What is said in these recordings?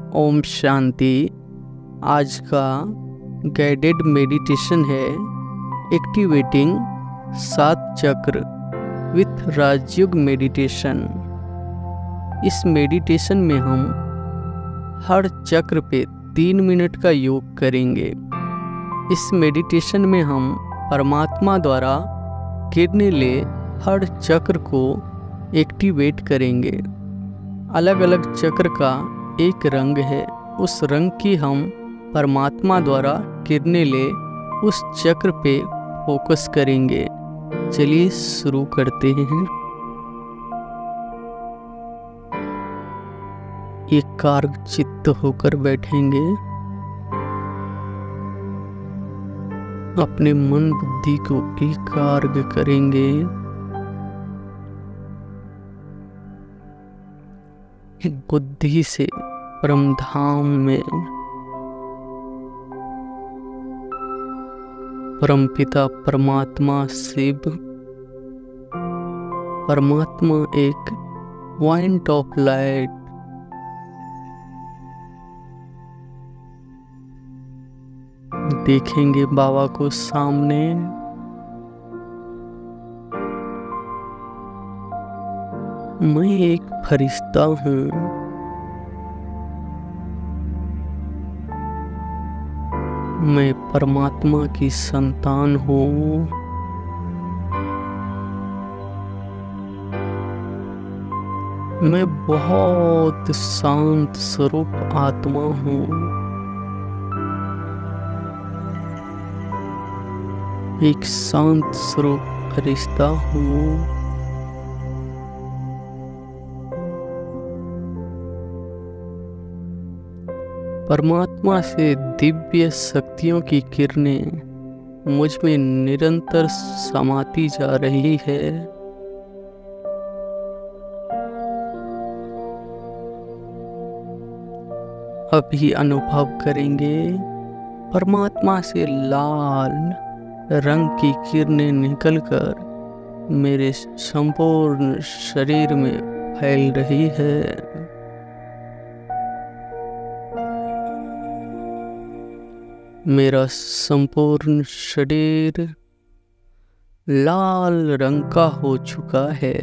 ओम शांति। आज का guided meditation है एक्टिवेटिंग 7 चक्र विथ राजयोग मेडिटेशन। इस मेडिटेशन में हम हर चक्र पे 3 मिनट का योग करेंगे। इस मेडिटेशन में हम परमात्मा द्वारा गिरने ले हर चक्र को एक्टिवेट करेंगे। अलग अलग चक्र का एक रंग है, उस रंग की हम परमात्मा द्वारा किरणें ले उस चक्र पे फोकस करेंगे। चलिए शुरू करते हैं। एकाग्र चित्त होकर बैठेंगे। अपने मन बुद्धि को एकाग्र करेंगे। बुद्धि से परम धाम में परम पिता परमात्मा शिव, परमात्मा एक पॉइंट ऑफ लाइट, देखेंगे बाबा को सामने। मैं एक फरिश्ता हूँ। मैं परमात्मा की संतान हूँ। मैं बहुत शांत स्वरूप आत्मा हूँ। एक शांत स्वरूप फरिश्ता हूँ। परमात्मा से दिव्य शक्तियों की किरणें मुझ में निरंतर समाती जा रही है। अभी अनुभव करेंगे परमात्मा से लाल रंग की किरणें निकलकर मेरे संपूर्ण शरीर में फैल रही है। मेरा संपूर्ण शरीर लाल रंग का हो चुका है।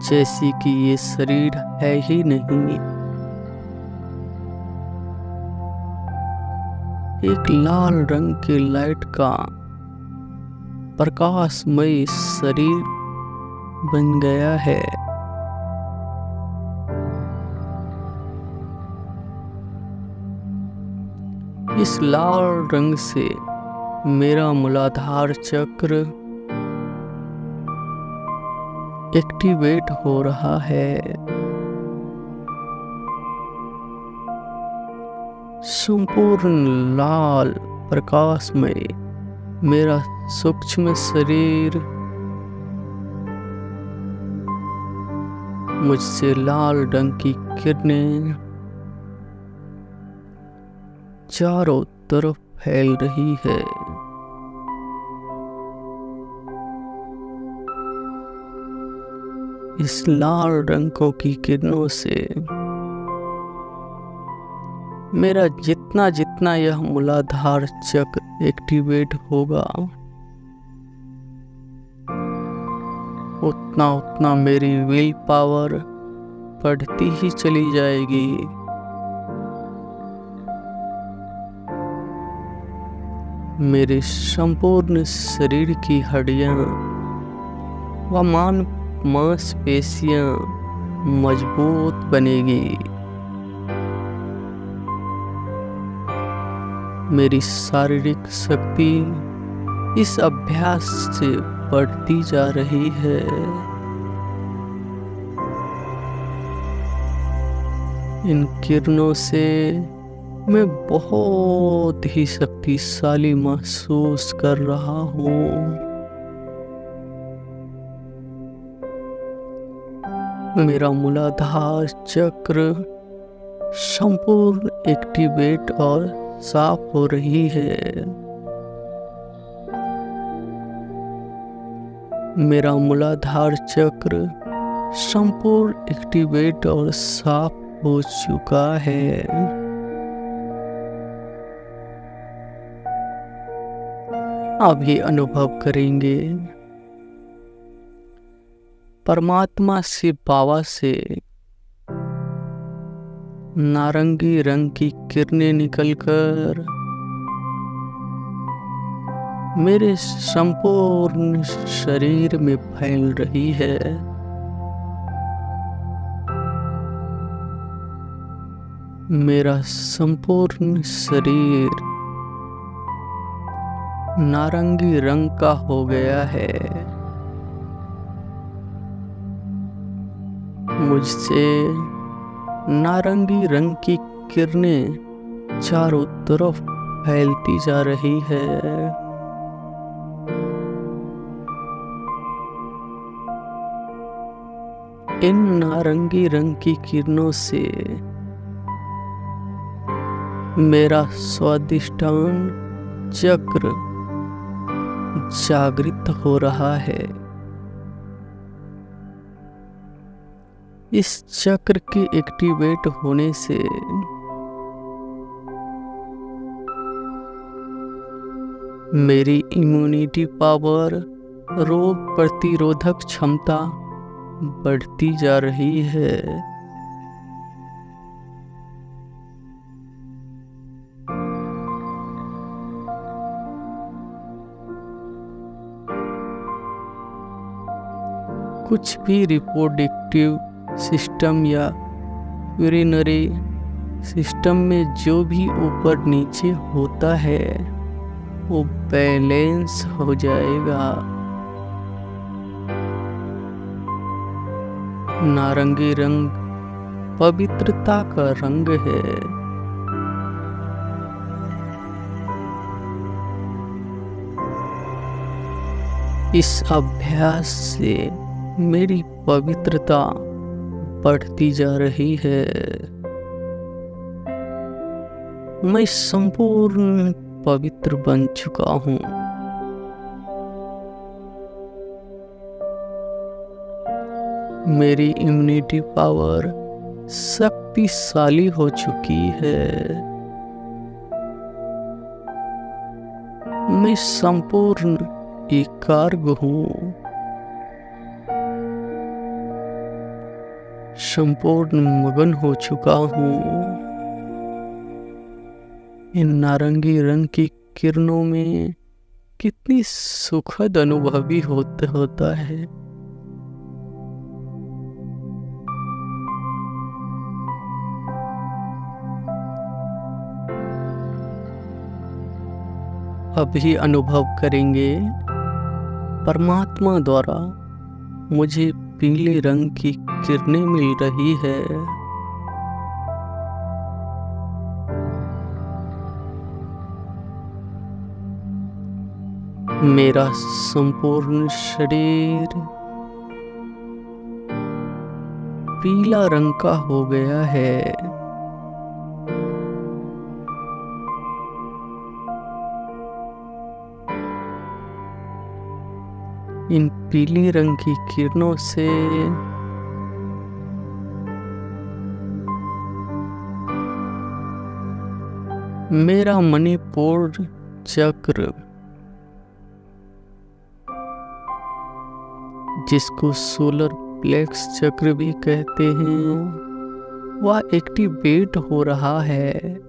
जैसे कि ये शरीर है ही नहीं। एक लाल रंग के लाइट का प्रकाशमय शरीर बन गया है। इस लाल रंग से मेरा मूलाधार चक्र एक्टिवेट हो रहा है। संपूर्ण लाल प्रकाश में मेरा सूक्ष्म शरीर मुझसे लाल रंग की किरणें चारों तरफ फैल रही है। इस लाल रंगों की किरणों से मेरा जितना जितना यह मूलाधार चक्र एक्टिवेट होगा, उतना उतना मेरी विल पावर बढ़ती ही चली जाएगी। मेरे संपूर्ण शरीर की हड्डियां व मांसपेशियां मजबूत बनेगी। मेरी शारीरिक शक्ति इस अभ्यास से बढ़ती जा रही है। इन किरणों से मैं बहुत ही शक्तिशाली महसूस कर रहा हूँ। मेरा मूलाधार चक्र संपूर्ण एक्टिवेट और साफ हो रही है। मेरा मूलाधार चक्र संपूर्ण एक्टिवेट और साफ हो चुका है। अभी अनुभव करेंगे परमात्मा से बाबा से नारंगी रंग की किरणें निकलकर मेरे संपूर्ण शरीर में फैल रही है। मेरा संपूर्ण शरीर नारंगी रंग का हो गया है। मुझसे नारंगी रंग की किरणें चारों तरफ फैलती जा रही है। इन नारंगी रंग की किरणों से मेरा स्वादिष्टान चक्र जागृत हो रहा है। इस चक्र के एक्टिवेट होने से मेरी इम्यूनिटी पावर, रोग प्रतिरोधक क्षमता बढ़ती जा रही है। कुछ भी रिप्रोडक्टिव सिस्टम या यूरिनरी सिस्टम में जो भी ऊपर नीचे होता है वो बैलेंस हो जाएगा। नारंगी रंग पवित्रता का रंग है। इस अभ्यास से मेरी पवित्रता बढ़ती जा रही है। मैं संपूर्ण पवित्र बन चुका हूँ। मेरी इम्यूनिटी पावर शक्तिशाली हो चुकी है। मैं संपूर्ण एकाग्र हूँ। संपूर्ण मगन हो चुका हूँ। इन नारंगी रंग की किरणों में कितनी सुखद अनुभूति होता है। अभी अनुभव करेंगे परमात्मा द्वारा मुझे पीले रंग की किरणें मिल रही है। मेरा संपूर्ण शरीर पीला रंग का हो गया है। इन पीली रंग की किरणों से मेरा मणिपुर चक्र, जिसको सोलर प्लेक्स चक्र भी कहते हैं, वह एक्टिवेट हो रहा है।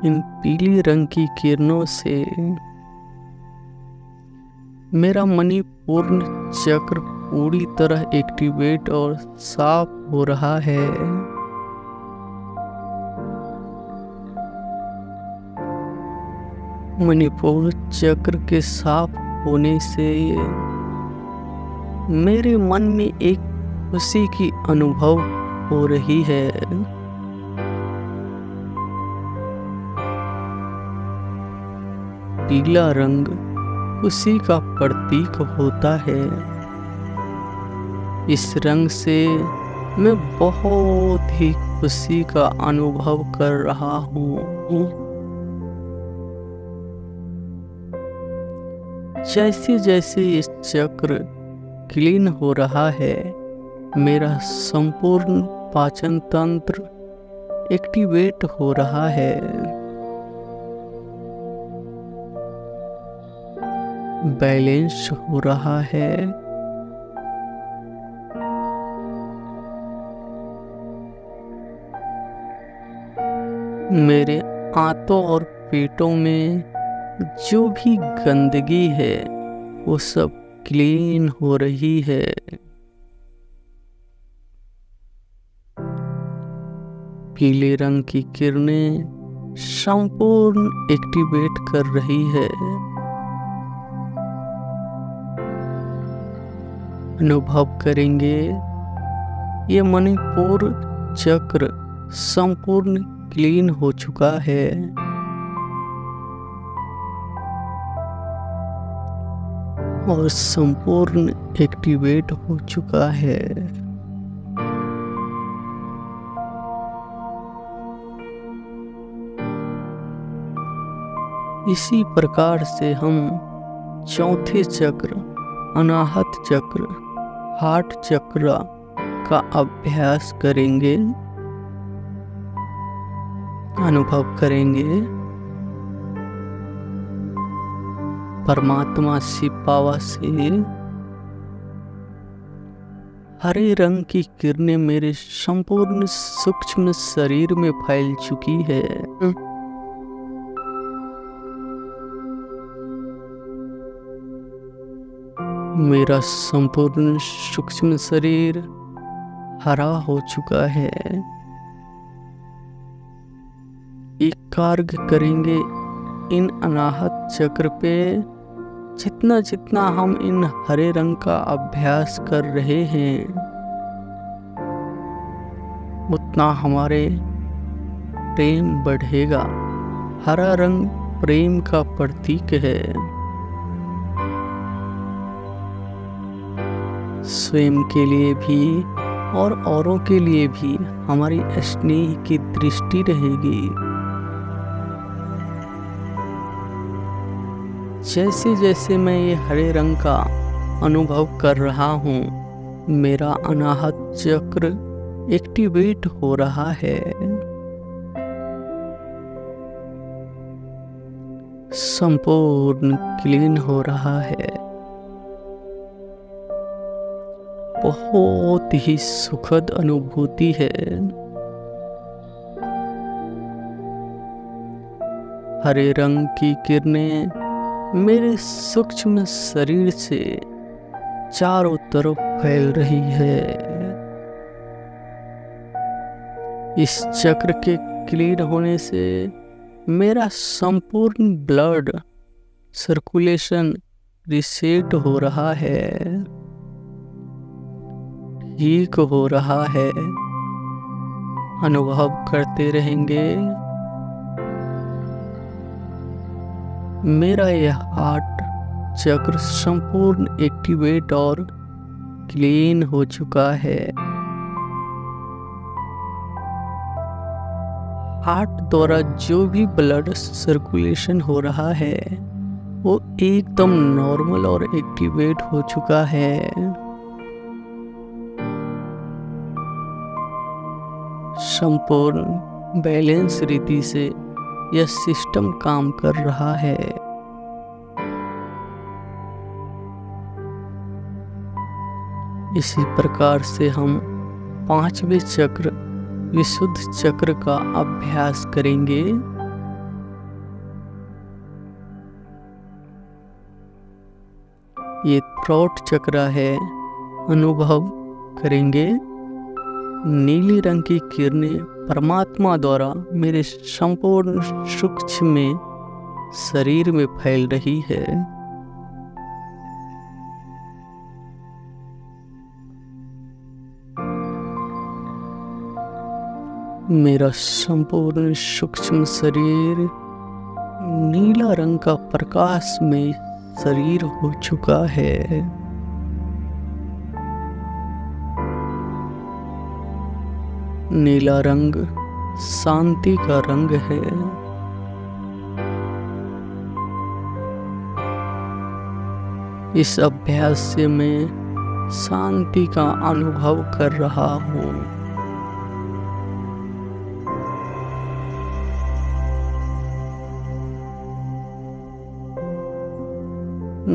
इन पीली रंग की किरणों से मेरा मणिपूर्ण चक्र पूरी तरह एक्टिवेट और साफ हो रहा है। मणिपुर चक्र के साफ होने से मेरे मन में एक खुशी की अनुभव हो रही है। पीला रंग खुशी का प्रतीक होता है। इस रंग से मैं बहुत ही खुशी का अनुभव कर रहा हूँ। जैसे जैसे इस चक्र क्लीन हो रहा है, मेरा संपूर्ण पाचन तंत्र एक्टिवेट हो रहा है। बैलेंस हो रहा है। मेरे आंतों और पेटों में जो भी गंदगी है वो सब क्लीन हो रही है। पीले रंग की किरणें संपूर्ण एक्टिवेट कर रही है। अनुभव करेंगे ये मणिपुर चक्र संपूर्ण क्लीन हो चुका है। और संपूर्ण एक्टिवेट हो चुका है। इसी प्रकार से हम चौथे चक्र अनाहत चक्र हार्ट चक्र का अभ्यास करेंगे। अनुभव करेंगे परमात्मा शिपावा से हरे रंग की किरणें मेरे संपूर्ण सूक्ष्म शरीर में फैल चुकी है। मेरा संपूर्ण सूक्ष्म शरीर हरा हो चुका है। एक कार्य करेंगे इन अनाहत चक्र पे। जितना जितना हम इन हरे रंग का अभ्यास कर रहे हैं उतना हमारे प्रेम बढ़ेगा। हरा रंग प्रेम का प्रतीक है। स्वयं के लिए भी और औरों के लिए भी हमारी स्नेह की दृष्टि रहेगी। जैसे जैसे मैं ये हरे रंग का अनुभव कर रहा हूँ, मेरा अनाहत चक्र एक्टिवेट हो रहा है। संपूर्ण क्लीन हो रहा है। बहुत ही सुखद अनुभूति है। हरे रंग की किरणें मेरे सूक्ष्म शरीर से चारों तरफ फैल रही है। इस चक्र के क्लीन होने से मेरा संपूर्ण ब्लड सर्कुलेशन रिसेट हो रहा है, ठीक हो रहा है। अनुभव करते रहेंगे मेरा यह हार्ट चक्र संपूर्ण एक्टिवेट और क्लीन हो चुका है। हार्ट द्वारा जो भी ब्लड सर्कुलेशन हो रहा है वो एकदम नॉर्मल और एक्टिवेट हो चुका है। संपूर्ण बैलेंस रीति से यह सिस्टम काम कर रहा है। इसी प्रकार से हम पांचवें चक्र विशुद्ध चक्र का अभ्यास करेंगे। ये थ्रोट चक्र है। अनुभव करेंगे नीली रंग की किरणें परमात्मा द्वारा मेरे संपूर्ण सूक्ष्म में शरीर में फैल रही है। मेरा संपूर्ण सूक्ष्म शरीर नीला रंग का प्रकाश में शरीर हो चुका है। नीला रंग शांति का रंग है। इस अभ्यास से मैं शांति का अनुभव कर रहा हूँ।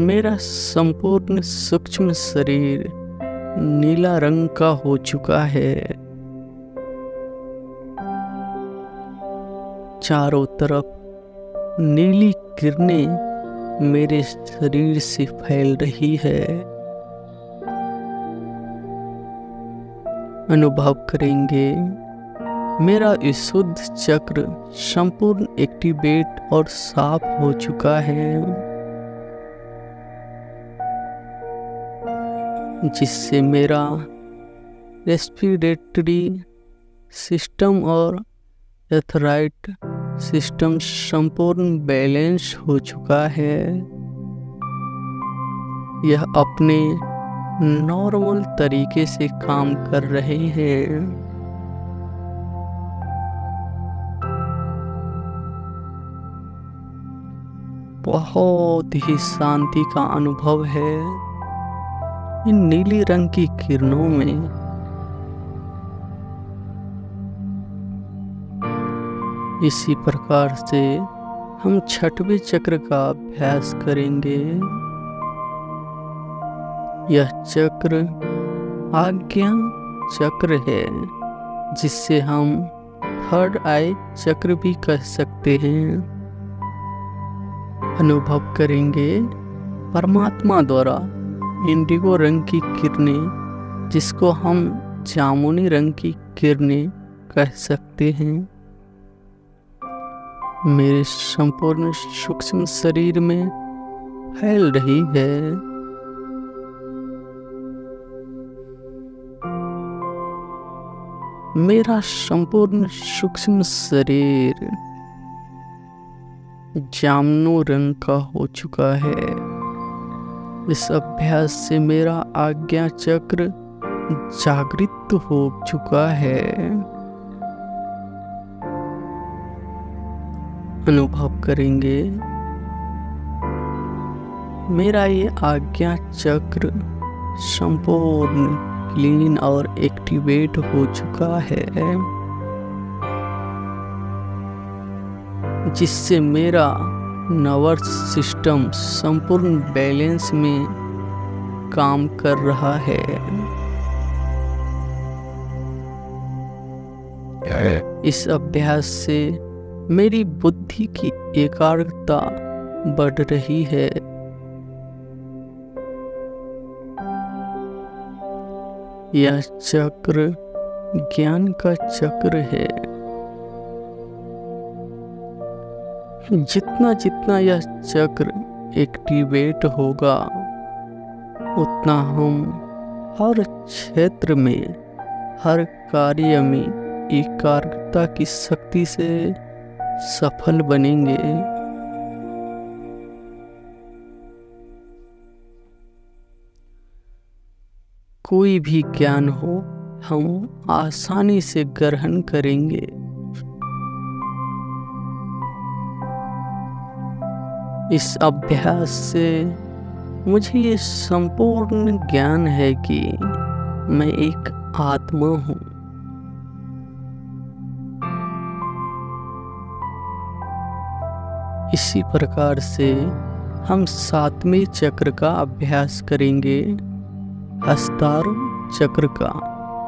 मेरा संपूर्ण सूक्ष्म शरीर नीला रंग का हो चुका है। चारों तरफ नीली किरणें मेरे शरीर से फैल रही है। अनुभव करेंगे मेरा विशुद्ध चक्र संपूर्ण एक्टिवेट और साफ हो चुका है, जिससे मेरा रेस्पिरेटरी सिस्टम और एथराइट सिस्टम संपूर्ण बैलेंस हो चुका है। यह अपने नॉर्मल तरीके से काम कर रहे हैं। बहुत ही शांति का अनुभव है इन नीली रंग की किरणों में। इसी प्रकार से हम छठवें चक्र का अभ्यास करेंगे। यह चक्र आज्ञा चक्र है, जिससे हम थर्ड आई चक्र भी कह सकते हैं। अनुभव करेंगे परमात्मा द्वारा इंडिगो रंग की किरणें, जिसको हम जामुनी रंग की किरणें कह सकते हैं, मेरे संपूर्ण सूक्ष्म शरीर में फैल रही है। मेरा संपूर्ण सूक्ष्म शरीर जामुनी रंग का हो चुका है। इस अभ्यास से मेरा आज्ञा चक्र जागृत हो चुका है। अनुभव करेंगे मेरा ये आज्ञा चक्र संपूर्ण क्लीन और एक्टिवेट हो चुका है, जिससे मेरा नर्वस सिस्टम संपूर्ण बैलेंस में काम कर रहा है। इस अभ्यास से मेरी बुद्धि की एकाग्रता बढ़ रही है। यह चक्र ज्ञान का चक्र है। जितना जितना यह चक्र एक्टिवेट होगा, उतना हम हर क्षेत्र में, हर कार्य में एकाग्रता की शक्ति से सफल बनेंगे। कोई भी ज्ञान हो, हम आसानी से ग्रहण करेंगे। इस अभ्यास से मुझे ये संपूर्ण ज्ञान है कि मैं एक आत्मा हूँ। इसी प्रकार से हम सातवें चक्र का अभ्यास करेंगे, हस्तार चक्र का।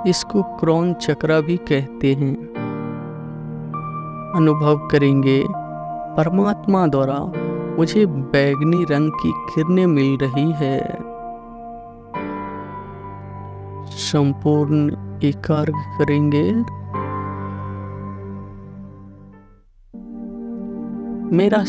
इसको क्रोन चक्र भी कहते हैं। अनुभव करेंगे परमात्मा द्वारा मुझे बैगनी रंग की किरणें मिल रही है। संपूर्ण एकाग्र करेंगे। मेरा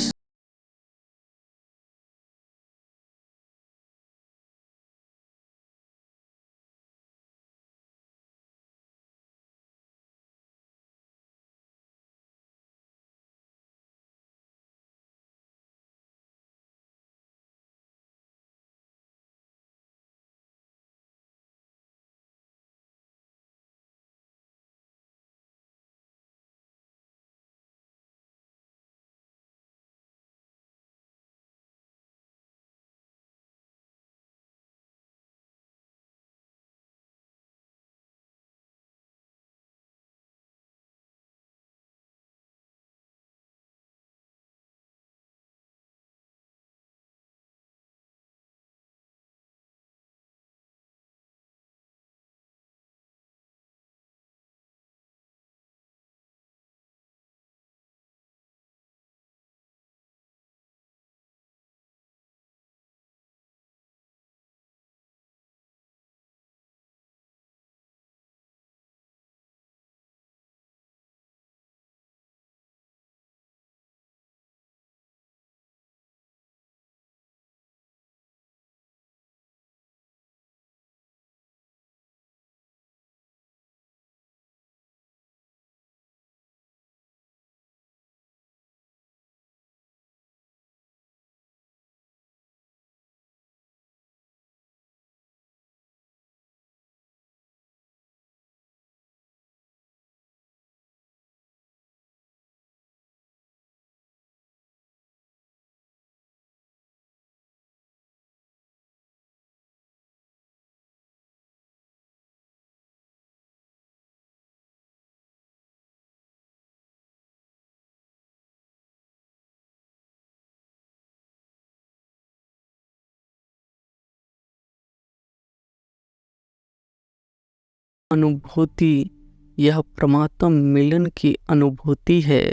अनुभूति यह परमात्मा मिलन की अनुभूति है।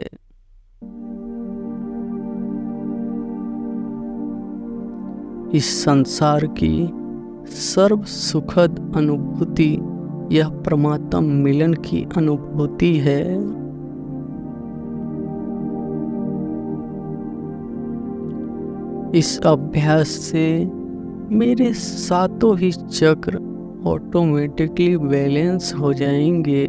इस संसार की सर्व सुखद अनुभूति यह परमात्मा मिलन की अनुभूति है। इस अभ्यास से मेरे सातों ही चक्र ऑटोमेटिकली बैलेंस हो जाएंगे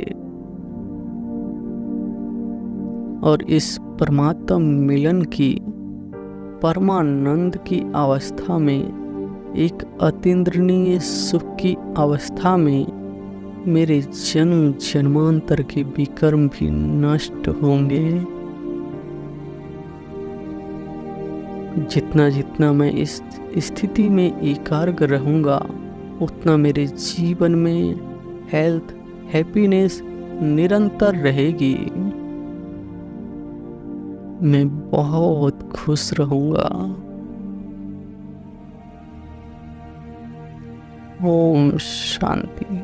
और इस परमात्मा मिलन की परमानंद की अवस्था में, एक अतीन्द्रिय सुख की अवस्था में मेरे जन्म जन्मांतर के विकर्म भी नष्ट होंगे। जितना जितना मैं इस स्थिति में एकाग्र रहूँगा उतना मेरे जीवन में हेल्थ, हैप्पीनेस निरंतर रहेगी। मैं बहुत खुश रहूँगा। ओम शांति।